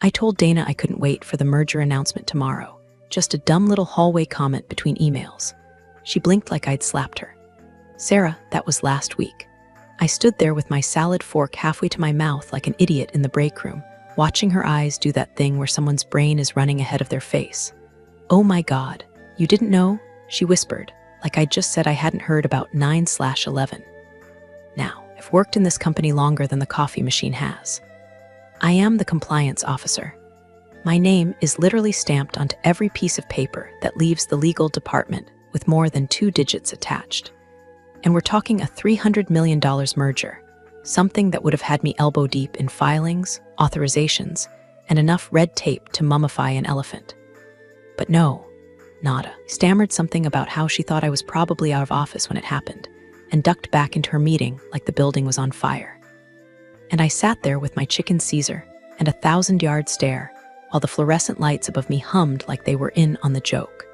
I told Dana I couldn't wait for the merger announcement tomorrow, just a dumb little hallway comment between emails. She blinked like I'd slapped her. Sarah, that was last week. I stood there with my salad fork halfway to my mouth like an idiot in the break room, watching her eyes do that thing where someone's brain is running ahead of their face. "Oh my God, you didn't know?" she whispered, like I'd just said I hadn't heard about 9/11. Now, I've worked in this company longer than the coffee machine has. I am the compliance officer. My name is literally stamped onto every piece of paper that leaves the legal department with more than 2 digits attached. And we're talking a $300 million merger, something that would have had me elbow deep in filings, authorizations, and enough red tape to mummify an elephant. But no, nada. Stammered something about how she thought I was probably out of office when it happened, and ducked back into her meeting like the building was on fire. And I sat there with my chicken Caesar and a 1,000-yard stare, while the fluorescent lights above me hummed like they were in on the joke.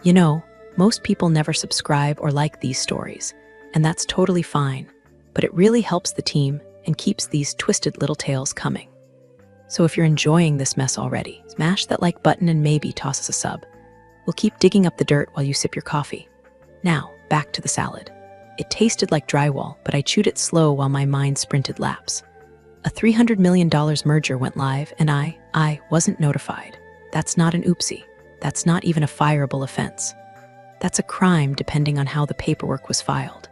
You know, most people never subscribe or like these stories, and that's totally fine, but it really helps the team and keeps these twisted little tales coming. So if you're enjoying this mess already, smash that like button and maybe toss us a sub. We'll keep digging up the dirt while you sip your coffee. Now, back to the salad. It tasted like drywall, but I chewed it slow while my mind sprinted laps. A $300 million merger went live, and I wasn't notified. That's not an oopsie. That's not even a fireable offense. That's a crime depending on how the paperwork was filed.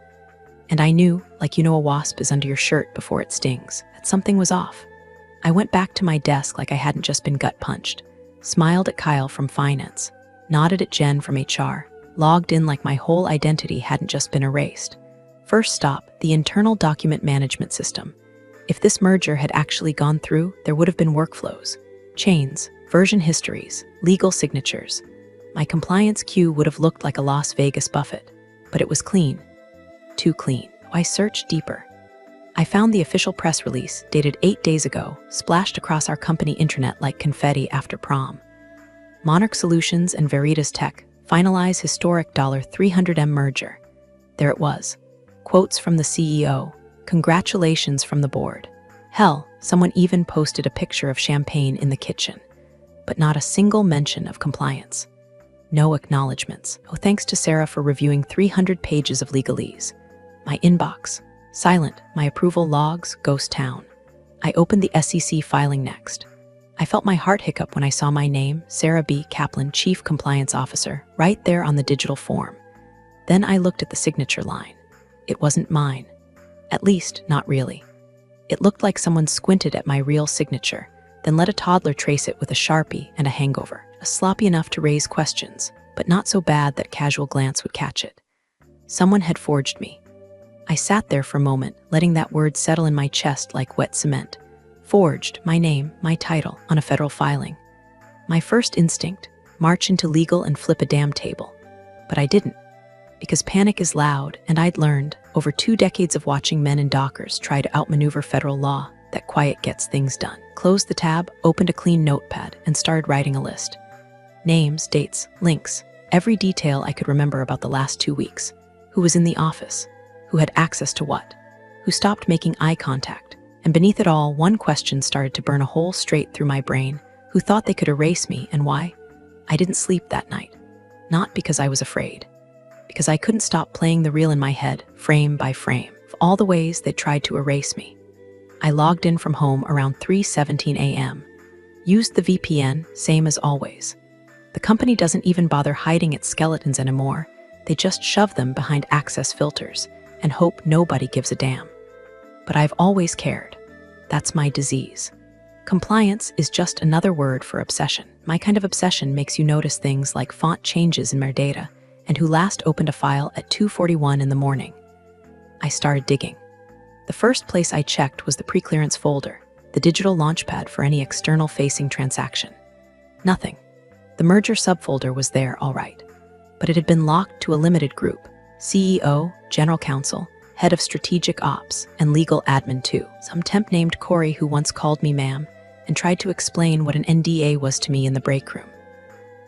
And I knew, like a wasp is under your shirt before it stings, that something was off. I went back to my desk like I hadn't just been gut punched, smiled at Kyle from finance, nodded at Jen from HR, logged in like my whole identity hadn't just been erased. First stop, the internal document management system. If this merger had actually gone through, there would have been workflows, chains, version histories, legal signatures. My compliance queue would have looked like a Las Vegas buffet, but it was clean. Too clean. I searched deeper. I found the official press release, dated 8 days ago, splashed across our company intranet like confetti after prom. Monarch Solutions and Veritas Tech finalize historic $300M merger. There it was. Quotes from the CEO. Congratulations from the board. Hell, someone even posted a picture of champagne in the kitchen. But not a single mention of compliance. No acknowledgements. Oh, thanks to Sarah for reviewing 300 pages of legalese. My inbox. Silent. My approval logs. Ghost town. I opened the SEC filing next. I felt my heart hiccup when I saw my name, Sarah B. Kaplan, Chief Compliance Officer, right there on the digital form. Then I looked at the signature line. It wasn't mine. At least, not really. It looked like someone squinted at my real signature, then let a toddler trace it with a Sharpie and a hangover. Sloppy enough to raise questions, but not so bad that casual glance would catch it. Someone had forged me. I sat there for a moment, letting that word settle in my chest like wet cement. Forged, my name, my title, on a federal filing. My first instinct, march into legal and flip a damn table. But I didn't, because panic is loud, and I'd learned, over 2 decades of watching men in dockers try to outmaneuver federal law, that quiet gets things done. Closed the tab, opened a clean notepad, and started writing a list. Names, dates, links, every detail I could remember about the last 2 weeks. Who was in the office? Who had access to what? Who stopped making eye contact? And beneath it all, one question started to burn a hole straight through my brain. Who thought they could erase me, and why? I didn't sleep that night. Not because I was afraid. Because I couldn't stop playing the reel in my head, frame by frame, of all the ways they tried to erase me. I logged in from home around 3:17 a.m. Used the VPN, same as always. The company doesn't even bother hiding its skeletons anymore. They just shove them behind access filters and hope nobody gives a damn. But I've always cared. That's my disease. Compliance is just another word for obsession. My kind of obsession makes you notice things like font changes in metadata and who last opened a file at 2:41 in the morning. I started digging. The first place I checked was the pre-clearance folder, the digital launchpad for any external-facing transaction. Nothing. The merger subfolder was there, all right, but it had been locked to a limited group: CEO, General Counsel, Head of Strategic Ops, and Legal Admin too. Some temp named Corey who once called me ma'am and tried to explain what an NDA was to me in the break room.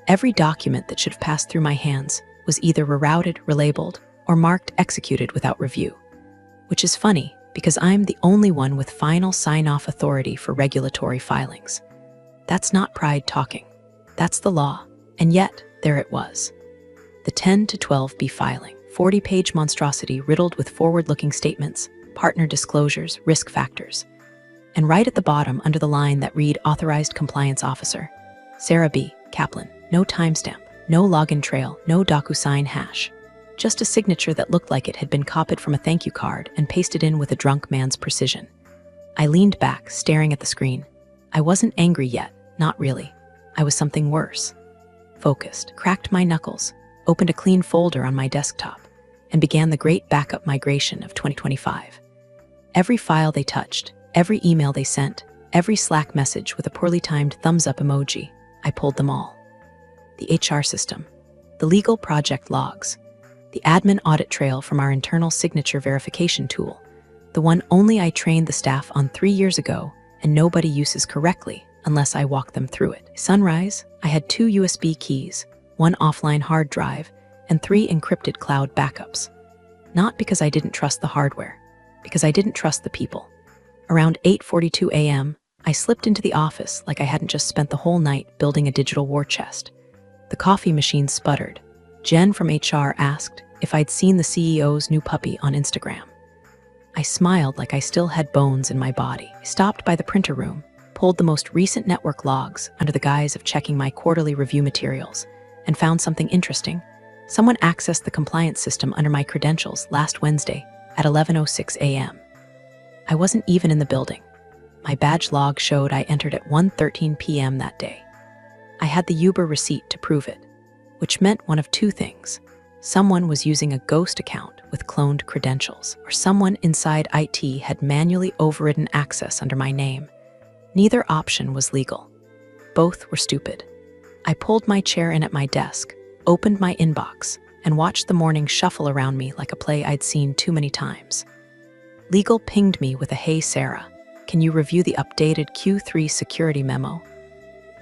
Every document that should have passed through my hands was either rerouted, relabeled, or marked executed without review. Which is funny, because I'm the only one with final sign-off authority for regulatory filings. That's not pride talking. That's the law. And yet, there it was. The 10 to 12B filing, 40-page monstrosity riddled with forward-looking statements, partner disclosures, risk factors. And right at the bottom, under the line that read Authorized Compliance Officer, Sarah B. Kaplan. No timestamp, no login trail, no DocuSign hash. Just a signature that looked like it had been copied from a thank you card and pasted in with a drunk man's precision. I leaned back, staring at the screen. I wasn't angry yet, not really. I was something worse. Focused, cracked my knuckles, opened a clean folder on my desktop, and began the great backup migration of 2025. Every file they touched, every email they sent, every Slack message with a poorly timed thumbs-up emoji, I pulled them all. The HR system, the legal project logs, the admin audit trail from our internal signature verification tool, the one only I trained the staff on 3 years ago and nobody uses correctly unless I walk them through it. Sunrise, I had 2 USB keys, 1 offline hard drive, and 3 encrypted cloud backups. Not because I didn't trust the hardware, because I didn't trust the people. Around 8:42 a.m., I slipped into the office like I hadn't just spent the whole night building a digital war chest. The coffee machine sputtered. Jen from HR asked if I'd seen the CEO's new puppy on Instagram. I smiled like I still had bones in my body. I stopped by the printer room, pulled the most recent network logs under the guise of checking my quarterly review materials, and found something interesting. Someone accessed the compliance system under my credentials last Wednesday at 11:06 a.m. I wasn't even in the building. My badge log showed I entered at 1:13 p.m. that day. I had the Uber receipt to prove it, which meant one of 2 things. Someone was using a ghost account with cloned credentials, or someone inside IT had manually overridden access under my name. Neither option was legal. Both were stupid. I pulled my chair in at my desk, opened my inbox, and watched the morning shuffle around me like a play I'd seen too many times. Legal pinged me with a "Hey Sarah, can you review the updated Q3 security memo?"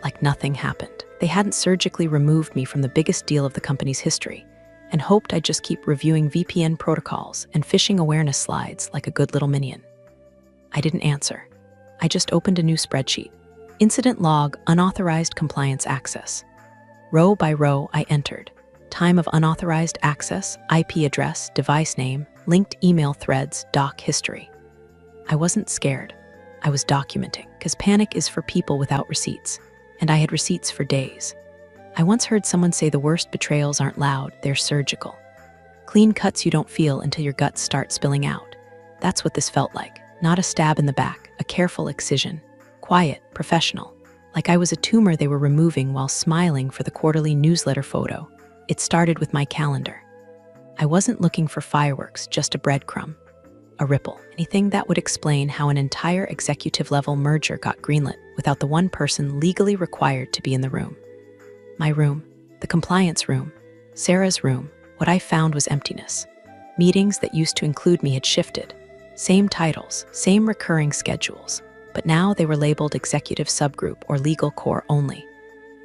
Like nothing happened. They hadn't surgically removed me from the biggest deal of the company's history, and hoped I'd just keep reviewing VPN protocols and phishing awareness slides like a good little minion. I didn't answer. I just opened a new spreadsheet. Incident log, unauthorized compliance access. Row by row, I entered. Time of unauthorized access, IP address, device name, linked email threads, doc history. I wasn't scared. I was documenting, because panic is for people without receipts, and I had receipts for days. I once heard someone say the worst betrayals aren't loud, they're surgical. Clean cuts you don't feel until your guts start spilling out. That's what this felt like. Not a stab in the back, a careful excision. Quiet, professional. Like I was a tumor they were removing while smiling for the quarterly newsletter photo. It started with my calendar. I wasn't looking for fireworks, just a breadcrumb. A ripple. Anything that would explain how an entire executive-level merger got greenlit without the one person legally required to be in the room. My room, the compliance room, Sarah's room. What I found was emptiness. Meetings that used to include me had shifted. Same titles, same recurring schedules, but now they were labeled executive subgroup or legal core only.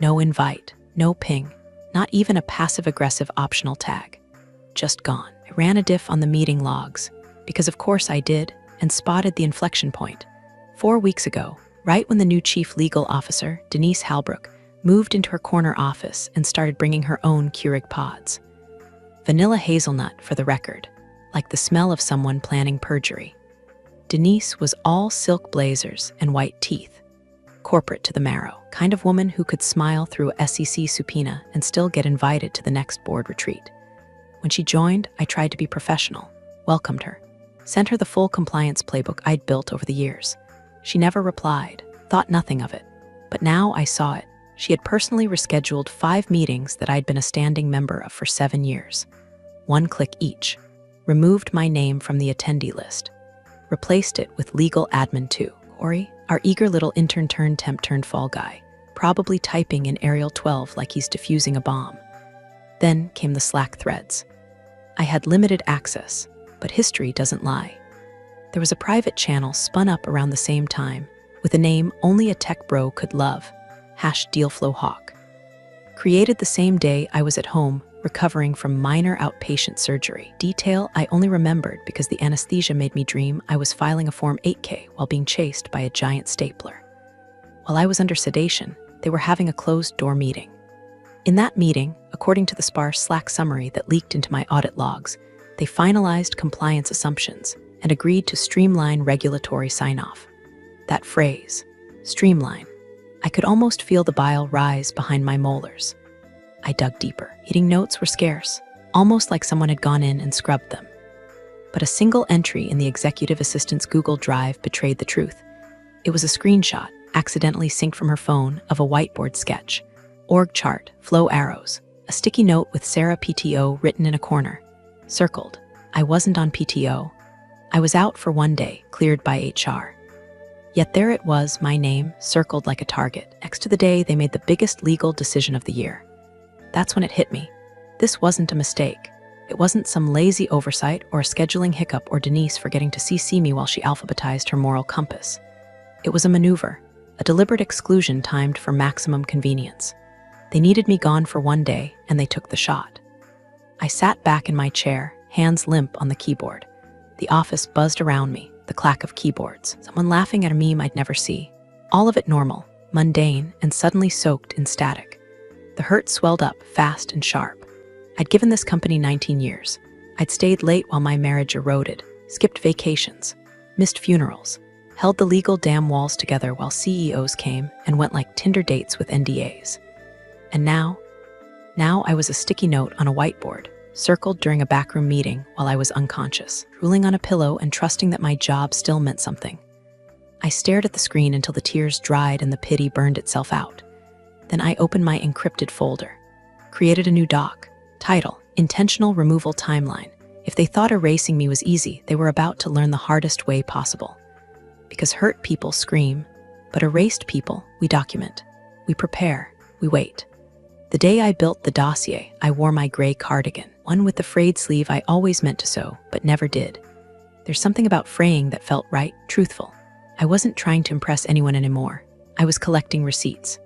No invite, no ping, not even a passive-aggressive optional tag. Just gone. I ran a diff on the meeting logs, because of course I did, and spotted the inflection point. 4 weeks ago, right when the new chief legal officer, Denise Halbrook, moved into her corner office and started bringing her own Keurig pods. Vanilla hazelnut, for the record, like the smell of someone planning perjury. Denise was all silk blazers and white teeth, corporate to the marrow, kind of woman who could smile through a SEC subpoena and still get invited to the next board retreat. When she joined, I tried to be professional, welcomed her, sent her the full compliance playbook I'd built over the years. She never replied, thought nothing of it. But now I saw it. She had personally rescheduled 5 meetings that I'd been a standing member of for 7 years. 1 click each. Removed my name from the attendee list. Replaced it with legal admin 2. Corey, our eager little intern turned temp turned fall guy, probably typing in Arial 12 like he's defusing a bomb. Then came the Slack threads. I had limited access, but history doesn't lie. There was a private channel spun up around the same time, with a name only a tech bro could love, #DealFlowHawk. Created the same day I was at home, recovering from minor outpatient surgery. Detail I only remembered because the anesthesia made me dream I was filing a Form 8K while being chased by a giant stapler. While I was under sedation, they were having a closed-door meeting. In that meeting, according to the sparse Slack summary that leaked into my audit logs, they finalized compliance assumptions and agreed to streamline regulatory sign-off. That phrase, streamline, I could almost feel the bile rise behind my molars. I dug deeper. Meeting notes were scarce, almost like someone had gone in and scrubbed them. But a single entry in the executive assistant's Google Drive betrayed the truth. It was a screenshot, accidentally synced from her phone, of a whiteboard sketch. Org chart, flow arrows, a sticky note with Sarah PTO written in a corner. Circled. I wasn't on PTO. I was out for one day, cleared by HR. Yet there it was, my name, circled like a target, next to the day they made the biggest legal decision of the year. That's when it hit me. This wasn't a mistake. It wasn't some lazy oversight or a scheduling hiccup or Denise forgetting to CC me while she alphabetized her moral compass. It was a maneuver, a deliberate exclusion timed for maximum convenience. They needed me gone for one day, and they took the shot. I sat back in my chair, hands limp on the keyboard. The office buzzed around me, the clack of keyboards, someone laughing at a meme I'd never see. All of it normal, mundane, and suddenly soaked in static. The hurt swelled up, fast and sharp. I'd given this company 19 years. I'd stayed late while my marriage eroded, skipped vacations, missed funerals, held the legal damn walls together while CEOs came and went like Tinder dates with NDAs. And now I was a sticky note on a whiteboard, circled during a backroom meeting while I was unconscious, drooling on a pillow and trusting that my job still meant something. I stared at the screen until the tears dried and the pity burned itself out. Then I opened my encrypted folder, created a new doc, title, Intentional Removal Timeline. If they thought erasing me was easy, they were about to learn the hardest way possible. Because hurt people scream, but erased people, we document, we prepare, we wait. The day I built the dossier, I wore my gray cardigan, one with the frayed sleeve I always meant to sew, but never did. There's something about fraying that felt right, truthful. I wasn't trying to impress anyone anymore. I was collecting receipts.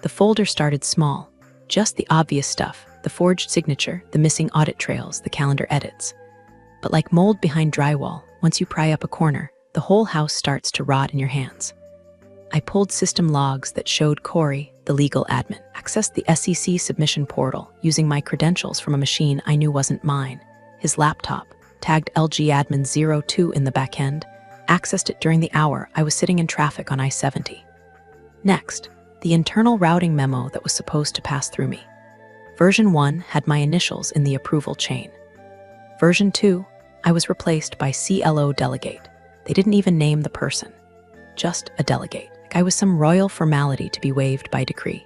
The folder started small, just the obvious stuff, the forged signature, the missing audit trails, the calendar edits. But like mold behind drywall, once you pry up a corner, the whole house starts to rot in your hands. I pulled system logs that showed Corey, the legal admin, accessed the SEC submission portal using my credentials from a machine I knew wasn't mine. His laptop, tagged LG Admin 02 in the back end, accessed it during the hour I was sitting in traffic on I-70. Next, the internal routing memo that was supposed to pass through me. Version 1 had my initials in the approval chain. Version 2, I was replaced by CLO delegate. They didn't even name the person. Just a delegate. Like I was some royal formality to be waived by decree.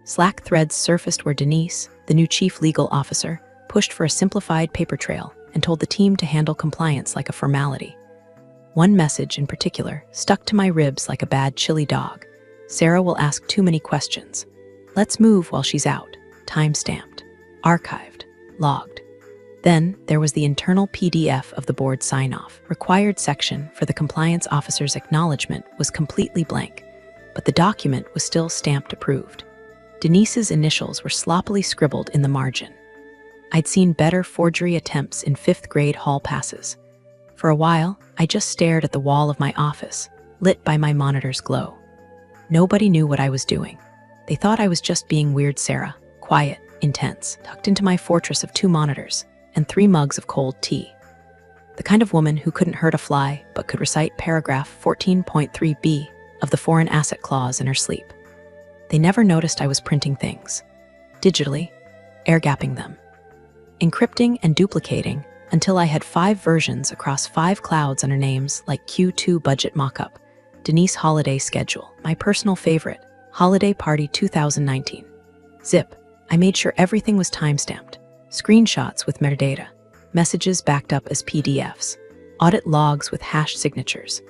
Slack threads surfaced where Denise, the new chief legal officer, pushed for a simplified paper trail and told the team to handle compliance like a formality. One message in particular stuck to my ribs like a bad chili dog. Sarah will ask too many questions. Let's move while she's out. Time-stamped, archived, logged. Then there was the internal PDF of the board sign-off. Required section for the compliance officer's acknowledgement was completely blank, but the document was still stamped approved. Denise's initials were sloppily scribbled in the margin. I'd seen better forgery attempts in 5th grade hall passes. For a while, I just stared at the wall of my office, lit by my monitor's glow. Nobody knew what I was doing. They thought I was just being weird Sarah, quiet, intense, tucked into my fortress of 2 monitors and 3 mugs of cold tea. The kind of woman who couldn't hurt a fly but could recite paragraph 14.3b of the Foreign Asset Clause in her sleep. They never noticed I was printing things, digitally, air-gapping them, encrypting and duplicating until I had 5 versions across 5 clouds under names like Q2 Budget Mockup, Denise Holiday Schedule, my personal favorite, Holiday Party 2019. Zip, I made sure everything was time-stamped, screenshots with metadata, messages backed up as PDFs, audit logs with hash signatures.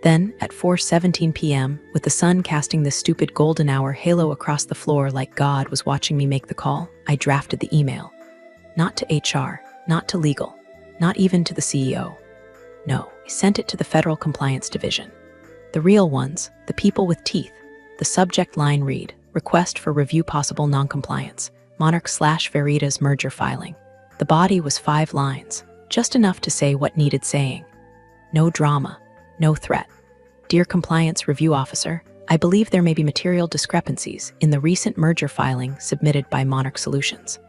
Then, at 4:17 p.m., with the sun casting this stupid golden hour halo across the floor like God was watching me make the call, I drafted the email. Not to HR, not to legal, not even to the CEO. No, I sent it to the Federal Compliance Division. The real ones, the people with teeth. The subject line read, Request for Review Possible Noncompliance, Monarch/Veritas Merger Filing. The body was 5 lines, just enough to say what needed saying. No drama, no threat. Dear Compliance Review Officer, I believe there may be material discrepancies in the recent merger filing submitted by Monarch Solutions.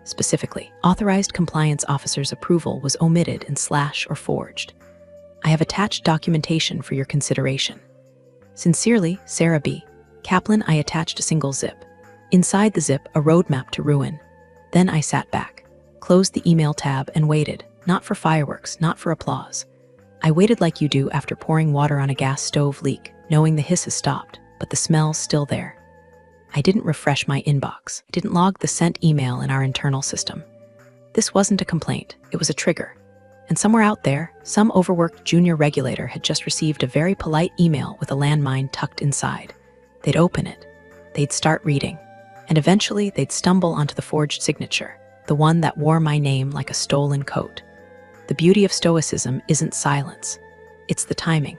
Specifically, authorized compliance officer's approval was omitted and / or forged. I have attached documentation for your consideration. Sincerely, Sarah B. Kaplan. I attached a single zip. Inside the zip, a roadmap to ruin. Then I sat back, closed the email tab, and waited, not for fireworks, not for applause. I waited like you do after pouring water on a gas stove leak, knowing the hiss has stopped, but the smell's still there. I didn't refresh my inbox. I didn't log the sent email in our internal system. This wasn't a complaint, it was a trigger. And somewhere out there, some overworked junior regulator had just received a very polite email with a landmine tucked inside. They'd open it, they'd start reading, and eventually they'd stumble onto the forged signature, the one that wore my name like a stolen coat. The beauty of stoicism isn't silence, it's the timing.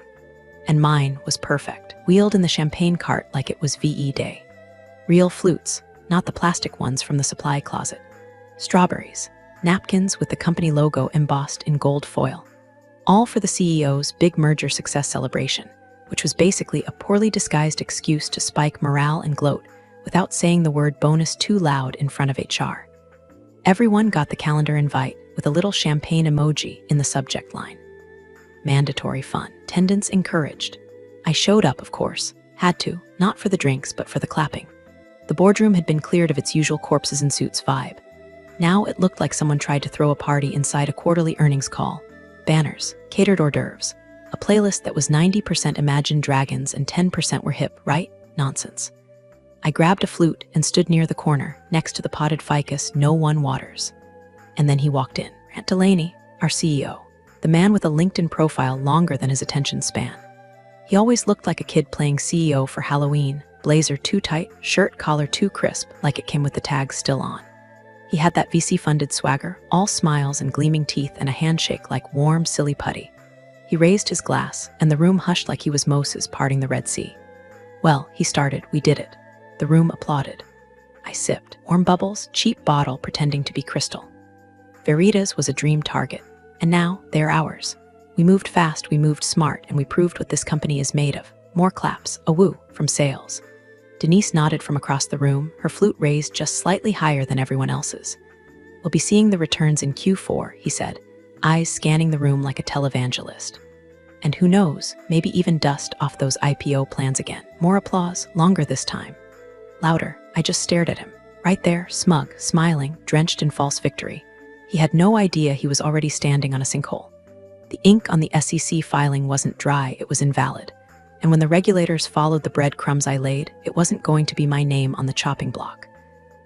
And mine was perfect, wheeled in the champagne cart like it was VE Day. Real flutes, not the plastic ones from the supply closet. Strawberries, napkins with the company logo embossed in gold foil. All for the CEO's big merger success celebration, which was basically a poorly disguised excuse to spike morale and gloat without saying the word bonus too loud in front of HR. Everyone got the calendar invite with a little champagne emoji in the subject line. Mandatory fun. Attendance encouraged. I showed up, of course. Had to, not for the drinks, but for the clapping. The boardroom had been cleared of its usual corpses in suits vibe. Now it looked like someone tried to throw a party inside a quarterly earnings call. Banners, catered hors d'oeuvres, a playlist that was 90% Imagine Dragons and 10% were hip, right? Nonsense. I grabbed a flute and stood near the corner, next to the potted ficus no one waters. And then he walked in. Grant Delaney, our CEO, the man with a LinkedIn profile longer than his attention span. He always looked like a kid playing CEO for Halloween, blazer too tight, shirt collar too crisp, like it came with the tags still on. He had that VC-funded swagger, all smiles and gleaming teeth and a handshake like warm, silly putty. He raised his glass, and the room hushed like he was Moses parting the Red Sea. Well, he started, we did it. The room applauded. I sipped. Warm bubbles, cheap bottle pretending to be crystal. Veritas was a dream target, and now they're ours. We moved fast, we moved smart, and we proved what this company is made of. More claps, a woo, from sales. Denise nodded from across the room, her flute raised just slightly higher than everyone else's. We'll be seeing the returns in Q4, he said, eyes scanning the room like a televangelist. And who knows, maybe even dust off those IPO plans again. More applause, longer this time. Louder. I just stared at him. Right there, smug, smiling, drenched in false victory. He had no idea he was already standing on a sinkhole. The ink on the SEC filing wasn't dry, it was invalid. And when the regulators followed the breadcrumbs I laid, it wasn't going to be my name on the chopping block.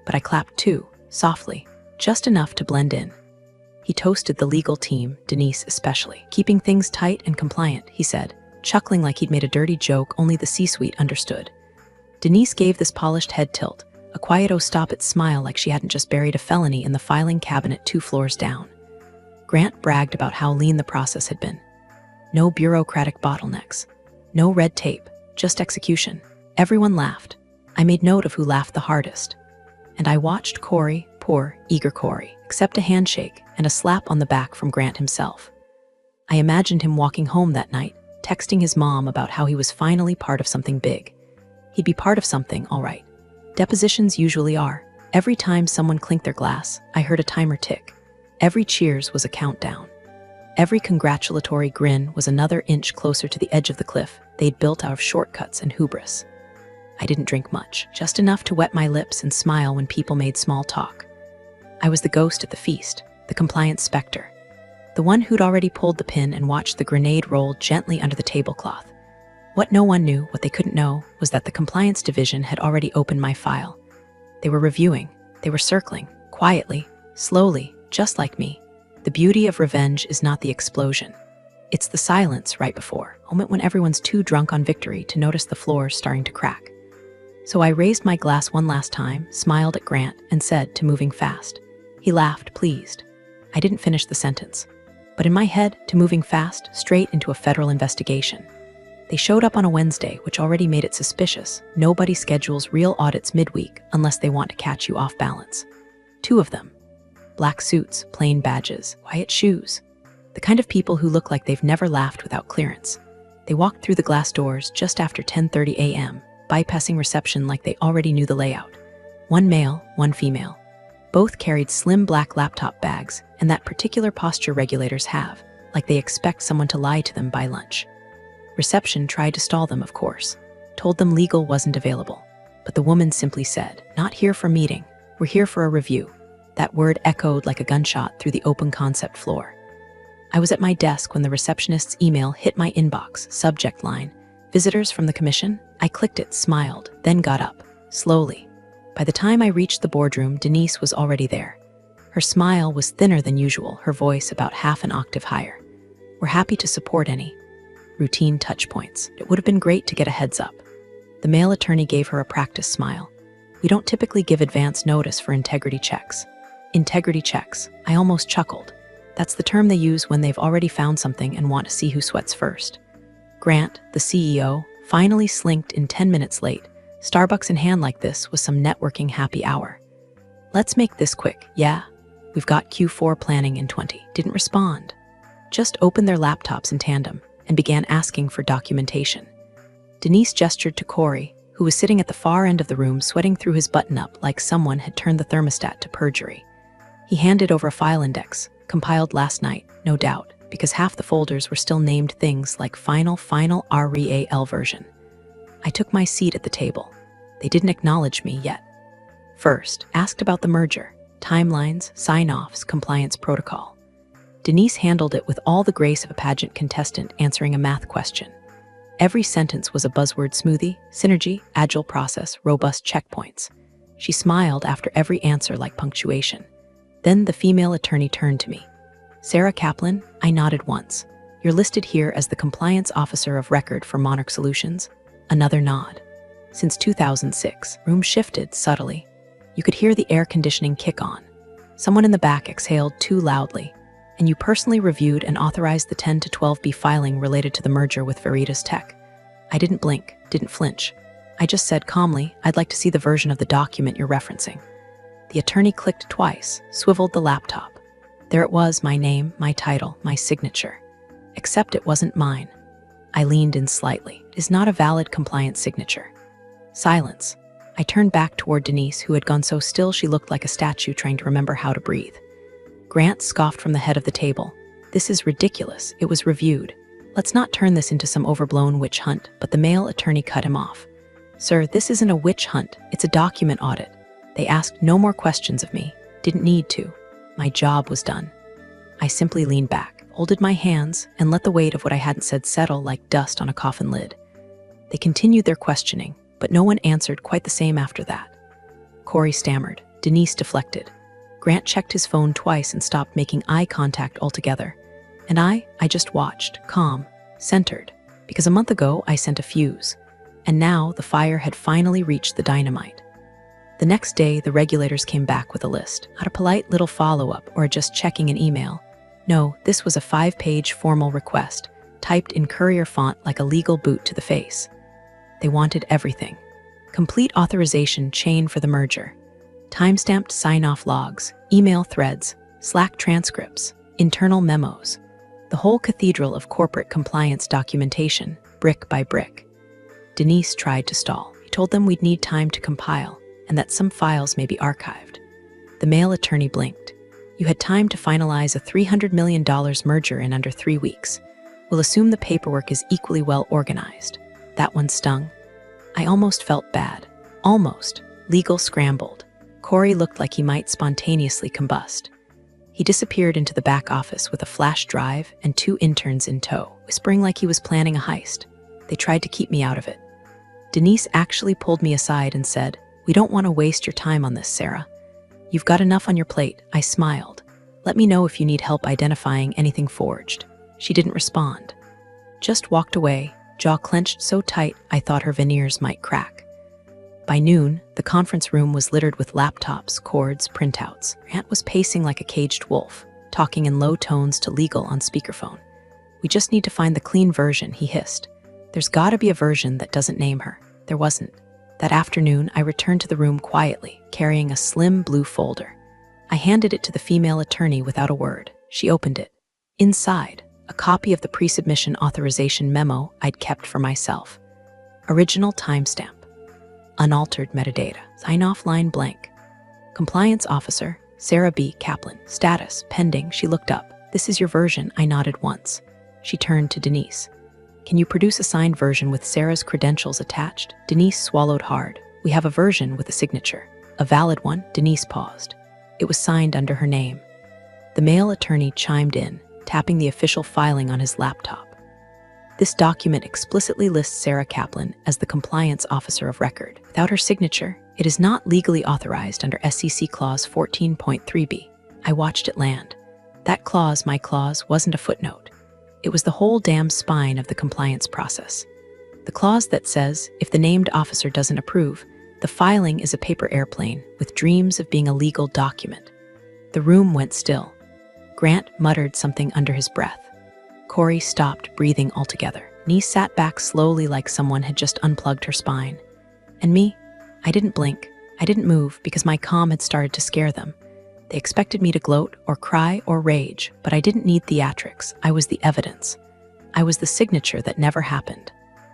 But I clapped too, softly, just enough to blend in. He toasted the legal team, Denise especially. Keeping things tight and compliant, he said, chuckling like he'd made a dirty joke only the C-suite understood. Denise gave this polished head tilt, a quiet oh-stop-it smile like she hadn't just buried a felony in the filing cabinet 2 floors down. Grant bragged about how lean the process had been. No bureaucratic bottlenecks. No red tape, just execution. Everyone laughed. I made note of who laughed the hardest. And I watched Corey, poor, eager Corey, accept a handshake and a slap on the back from Grant himself. I imagined him walking home that night, texting his mom about how he was finally part of something big. He'd be part of something, all right. Depositions usually are. Every time someone clinked their glass, I heard a timer tick. Every cheers was a countdown. Every congratulatory grin was another inch closer to the edge of the cliff they'd built out of shortcuts and hubris. I didn't drink much, just enough to wet my lips and smile when people made small talk. I was the ghost at the feast, the compliance specter, the one who'd already pulled the pin and watched the grenade roll gently under the tablecloth. What no one knew, what they couldn't know, was that the compliance division had already opened my file. They were reviewing, they were circling, quietly, slowly, just like me. The beauty of revenge is not the explosion. It's the silence right before, a moment when everyone's too drunk on victory to notice the floors starting to crack. So I raised my glass one last time, smiled at Grant, and said to moving fast. He laughed, pleased. I didn't finish the sentence. But in my head, to moving fast, straight into a federal investigation. They showed up on a Wednesday, which already made it suspicious. Nobody schedules real audits midweek unless they want to catch you off balance. 2 of them. Black suits, plain badges, quiet shoes. The kind of people who look like they've never laughed without clearance. They walked through the glass doors just after 10:30 a.m., bypassing reception like they already knew the layout. One male, one female. Both carried slim black laptop bags and that particular posture regulators have, like they expect someone to lie to them by lunch. Reception tried to stall them, of course, told them legal wasn't available. But the woman simply said, "Not here for meeting, we're here for a review." That word echoed like a gunshot through the open concept floor. I was at my desk when the receptionist's email hit my inbox, subject line, "Visitors from the commission?" I clicked it, smiled, then got up, slowly. By the time I reached the boardroom, Denise was already there. Her smile was thinner than usual, her voice about half an octave higher. "We're happy to support any routine touch points. It would have been great to get a heads up." The male attorney gave her a practice smile. "We don't typically give advance notice for integrity checks." Integrity checks. I almost chuckled. That's the term they use when they've already found something and want to see who sweats first. Grant, the CEO, finally slinked in 10 minutes late. Starbucks in hand like this was some networking happy hour. "Let's make this quick, yeah? We've got Q4 planning in 20. Didn't respond. Just opened their laptops in tandem and began asking for documentation. Denise gestured to Corey, who was sitting at the far end of the room sweating through his button-up like someone had turned the thermostat to perjury. He handed over a file index, compiled last night, no doubt, because half the folders were still named things like final REAL version. I took my seat at the table. They didn't acknowledge me yet. First, asked about the merger, timelines, sign-offs, compliance protocol. Denise handled it with all the grace of a pageant contestant answering a math question. Every sentence was a buzzword smoothie, synergy, agile process, robust checkpoints. She smiled after every answer like punctuation. Then the female attorney turned to me. "Sarah Kaplan?" I nodded once. "You're listed here as the compliance officer of record for Monarch Solutions." Another nod. Since 2006, room shifted subtly. You could hear the air conditioning kick on. Someone in the back exhaled too loudly. "And you personally reviewed and authorized the 10 to 12B filing related to the merger with Veritas Tech." I didn't blink, didn't flinch. I just said calmly, "I'd like to see the version of the document you're referencing." The attorney clicked twice, swiveled the laptop. There it was, my name, my title, my signature. Except it wasn't mine. I leaned in slightly. "It is not a valid compliance signature." Silence. I turned back toward Denise, who had gone so still she looked like a statue trying to remember how to breathe. Grant scoffed from the head of the table. "This is ridiculous. It was reviewed. Let's not turn this into some overblown witch hunt," but the male attorney cut him off. "Sir, this isn't a witch hunt. It's a document audit. They asked no more questions of me. Didn't need to. My job was done." I simply leaned back, folded my hands, and let the weight of what I hadn't said settle like dust on a coffin lid. They continued their questioning, but no one answered quite the same after that. Corey stammered. Denise deflected. Grant checked his phone twice and stopped making eye contact altogether. And I just watched, calm, centered, because a month ago I sent a fuse, and now the fire had finally reached the dynamite. The next day, the regulators came back with a list, not a polite little follow-up or just checking an email. No, this was a 5-page formal request, typed in courier font like a legal boot to the face. They wanted everything. Complete authorization chain for the merger. Timestamped sign-off logs, email threads, Slack transcripts, internal memos. The whole cathedral of corporate compliance documentation, brick by brick. Denise tried to stall. He told them we'd need time to compile, and that some files may be archived. The male attorney blinked. "You had time to finalize a $300 million merger in under 3 weeks. We'll assume the paperwork is equally well organized." That one stung. I almost felt bad. Almost. Legal scrambled. Corey looked like he might spontaneously combust. He disappeared into the back office with a flash drive and 2 interns in tow, whispering like he was planning a heist. They tried to keep me out of it. Denise actually pulled me aside and said, "We don't want to waste your time on this, Sarah. You've got enough on your plate." I smiled. "Let me know if you need help identifying anything forged." She didn't respond. Just walked away, jaw clenched so tight I thought her veneers might crack. By noon, the conference room was littered with laptops, cords, printouts. Grant was pacing like a caged wolf, talking in low tones to legal on speakerphone. "We just need to find the clean version," he hissed. "There's gotta be a version that doesn't name her." There wasn't. That afternoon, I returned to the room quietly, carrying a slim blue folder. I handed it to the female attorney without a word. She opened it. Inside, a copy of the pre-submission authorization memo I'd kept for myself. Original timestamp. Unaltered metadata. Sign-off line blank. Compliance Officer, Sarah B. Kaplan. Status, pending. She looked up. This is your version. I nodded once. She turned to Denise. Can you produce a signed version with Sarah's credentials attached? Denise swallowed hard. We have a version with a signature. A valid one? Denise paused. It was signed under her name. The male attorney chimed in, tapping the official filing on his laptop. This document explicitly lists Sarah Kaplan as the compliance officer of record. Without her signature, it is not legally authorized under SEC Clause 14.3b. I watched it land. That clause, my clause, wasn't a footnote. It was the whole damn spine of the compliance process. The clause that says, if the named officer doesn't approve, the filing is a paper airplane with dreams of being a legal document. The room went still. Grant muttered something under his breath. Corey stopped breathing altogether. Denise sat back slowly like someone had just unplugged her spine. And me? I didn't blink. I didn't move because my calm had started to scare them. They expected me to gloat or cry or rage, but I didn't need theatrics. I was the evidence. I was the signature that never happened.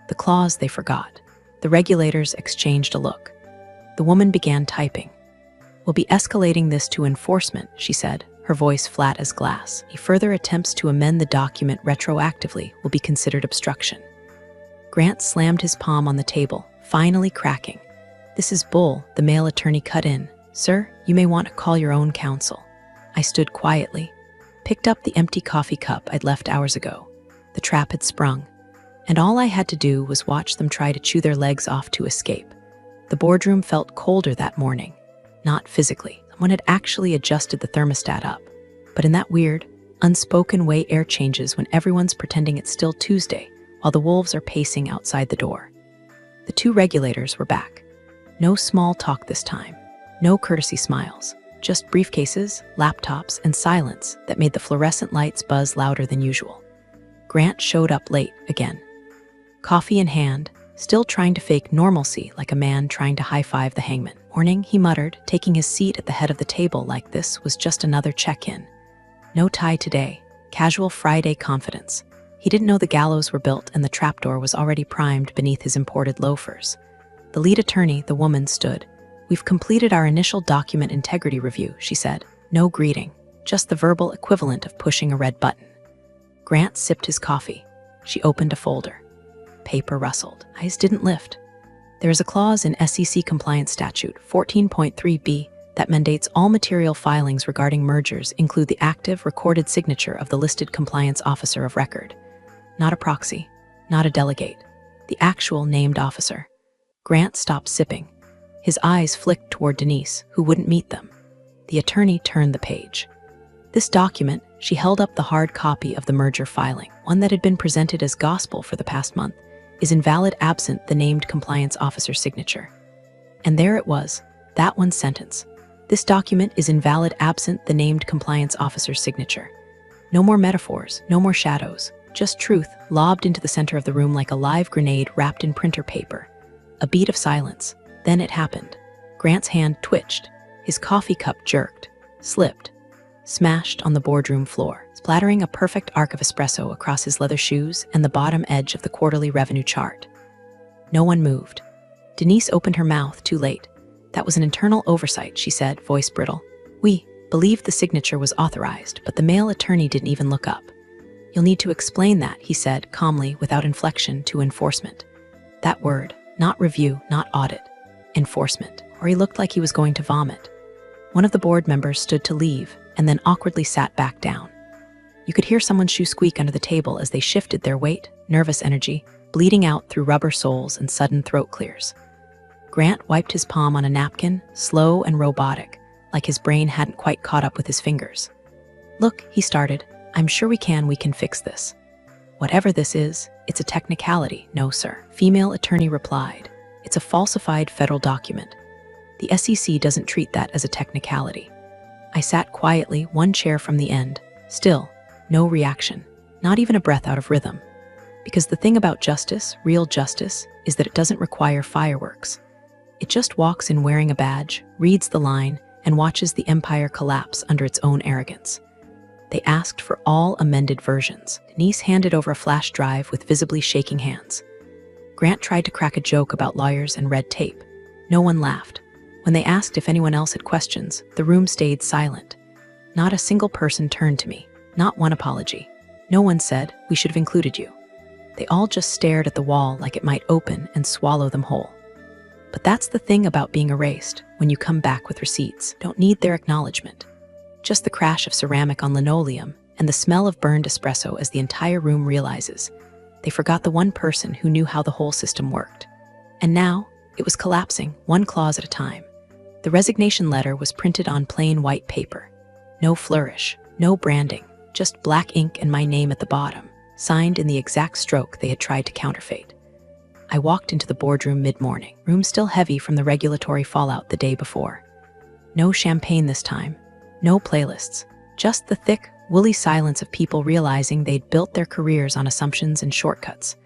The clause they forgot. The regulators exchanged a look. The woman began typing. We'll be escalating this to enforcement, she said, her voice flat as glass. Any further attempts to amend the document retroactively will be considered obstruction. Grant slammed his palm on the table, finally cracking. This is bull, the male attorney cut in. Sir, you may want to call your own counsel. I stood quietly, picked up the empty coffee cup I'd left hours ago. The trap had sprung, and all I had to do was watch them try to chew their legs off to escape. The boardroom felt colder that morning, not physically. Someone had actually adjusted the thermostat up, but in that weird, unspoken way air changes when everyone's pretending it's still Tuesday while the wolves are pacing outside the door. The two regulators were back. No small talk this time. No courtesy smiles, just briefcases, laptops, and silence that made the fluorescent lights buzz louder than usual. Grant showed up late again. Coffee in hand, still trying to fake normalcy like a man trying to high-five the hangman. Morning, he muttered, taking his seat at the head of the table like this was just another check-in. No tie today, casual Friday confidence. He didn't know the gallows were built and the trapdoor was already primed beneath his imported loafers. The lead attorney, the woman, stood. We've completed our initial document integrity review, she said. No greeting, just the verbal equivalent of pushing a red button. Grant sipped his coffee. She opened a folder. Paper rustled. Eyes didn't lift. There is a clause in SEC Compliance Statute 14.3b that mandates all material filings regarding mergers include the active, recorded signature of the listed compliance officer of record. Not a proxy, not a delegate. The actual named officer. Grant stopped sipping. His eyes flicked toward Denise, who wouldn't meet them. The attorney turned the page. This document, she held up the hard copy of the merger filing, one that had been presented as gospel for the past month, is invalid absent the named compliance officer's signature. And there it was, that one sentence. This document is invalid absent the named compliance officer's signature. No more metaphors, no more shadows, just truth lobbed into the center of the room like a live grenade wrapped in printer paper. A beat of silence. Then it happened. Grant's hand twitched. His coffee cup jerked, slipped, smashed on the boardroom floor, splattering a perfect arc of espresso across his leather shoes and the bottom edge of the quarterly revenue chart. No one moved. Denise opened her mouth too late. That was an internal oversight, she said, voice brittle. We believed the signature was authorized, but the male attorney didn't even look up. You'll need to explain that, he said, calmly, without inflection, to enforcement. That word, not review, not audit. Enforcement, or he looked like he was going to vomit. One of the board members stood to leave and then awkwardly sat back down. You could hear someone's shoe squeak under the table as they shifted their weight, nervous energy, bleeding out through rubber soles and sudden throat clears. Grant wiped his palm on a napkin, slow and robotic, like his brain hadn't quite caught up with his fingers. Look, he started, I'm sure we can fix this. Whatever this is, it's a technicality, no sir. Female attorney replied. It's a falsified federal document. The SEC doesn't treat that as a technicality. I sat quietly, one chair from the end. Still, no reaction, not even a breath out of rhythm. Because the thing about justice, real justice, is that it doesn't require fireworks. It just walks in wearing a badge, reads the line, and watches the empire collapse under its own arrogance. They asked for all amended versions. Denise handed over a flash drive with visibly shaking hands. Grant tried to crack a joke about lawyers and red tape. No one laughed. When they asked if anyone else had questions, the room stayed silent. Not a single person turned to me, not one apology. No one said, "We should have included you." They all just stared at the wall like it might open and swallow them whole. But that's the thing about being erased. When you come back with receipts, don't need their acknowledgement. Just the crash of ceramic on linoleum and the smell of burned espresso as the entire room realizes they forgot the one person who knew how the whole system worked. And now, it was collapsing, one clause at a time. The resignation letter was printed on plain white paper. No flourish, no branding, just black ink and my name at the bottom, signed in the exact stroke they had tried to counterfeit. I walked into the boardroom mid-morning, room still heavy from the regulatory fallout the day before. No champagne this time, no playlists, just the thick, woolly silence of people realizing they'd built their careers on assumptions and shortcuts.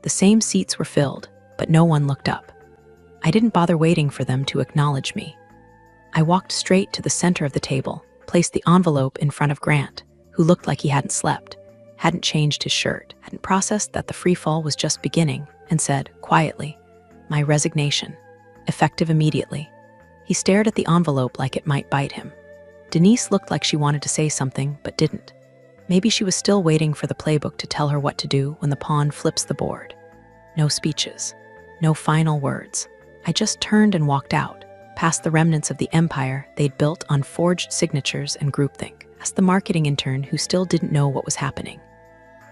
The same seats were filled, but no one looked up. I didn't bother waiting for them to acknowledge me. I walked straight to the center of the table, placed the envelope in front of Grant, who looked like he hadn't slept, hadn't changed his shirt, hadn't processed that the free fall was just beginning, and said, quietly, "My resignation, effective immediately." He stared at the envelope like it might bite him. Denise looked like she wanted to say something, but didn't. Maybe she was still waiting for the playbook to tell her what to do when the pawn flips the board. No speeches, no final words. I just turned and walked out, past the remnants of the empire they'd built on forged signatures and groupthink, past the marketing intern who still didn't know what was happening,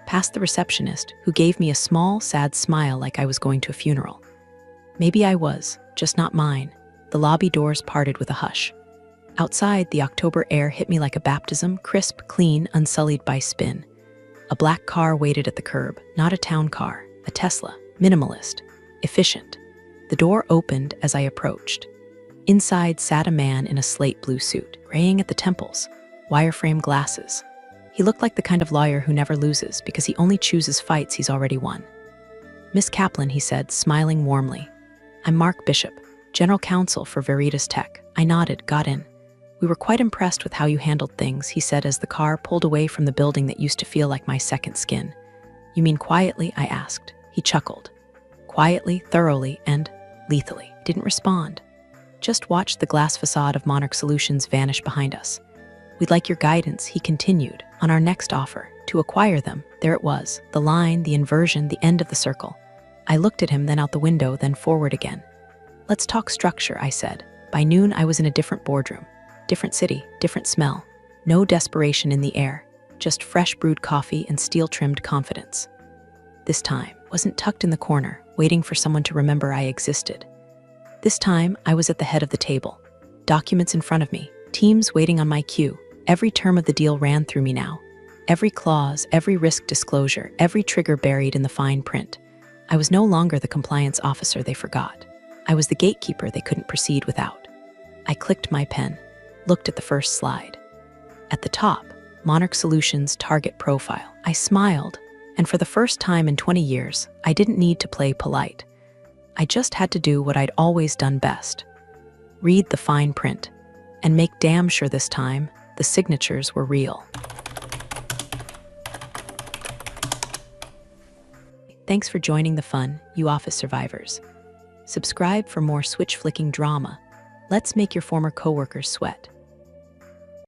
past the receptionist who gave me a small, sad smile like I was going to a funeral. Maybe I was, just not mine. The lobby doors parted with a hush. Outside, the October air hit me like a baptism, crisp, clean, unsullied by spin. A black car waited at the curb, not a town car, a Tesla, minimalist, efficient. The door opened as I approached. Inside sat a man in a slate blue suit, graying at the temples, wireframe glasses. He looked like the kind of lawyer who never loses because he only chooses fights he's already won. "Miss Kaplan," he said, smiling warmly. "I'm Mark Bishop, General Counsel for Veritas Tech." I nodded, got in. "We were quite impressed with how you handled things," he said as the car pulled away from the building that used to feel like my second skin. "You mean quietly?" I asked. He chuckled. Quietly, thoroughly, and lethally. Didn't respond. Just watched the glass facade of Monarch Solutions vanish behind us. "We'd like your guidance," he continued, "on our next offer. To acquire them." There it was, the line, the inversion, the end of the circle. I looked at him, then out the window, then forward again. "Let's talk structure," I said. By noon, I was in a different boardroom. Different city, different smell. No desperation in the air, just fresh brewed coffee and steel-trimmed confidence. This time, wasn't tucked in the corner, waiting for someone to remember I existed. This time, I was at the head of the table. Documents in front of me, teams waiting on my cue. Every term of the deal ran through me now. Every clause, every risk disclosure, every trigger buried in the fine print. I was no longer the compliance officer they forgot. I was the gatekeeper they couldn't proceed without. I clicked my pen, looked at the first slide. At the top, Monarch Solutions target profile. I smiled, and for the first time in 20 years, I didn't need to play polite. I just had to do what I'd always done best. Read the fine print, and make damn sure this time the signatures were real. Thanks for joining the fun, you office survivors. Subscribe for more switch-flicking drama. Let's make your former coworkers sweat.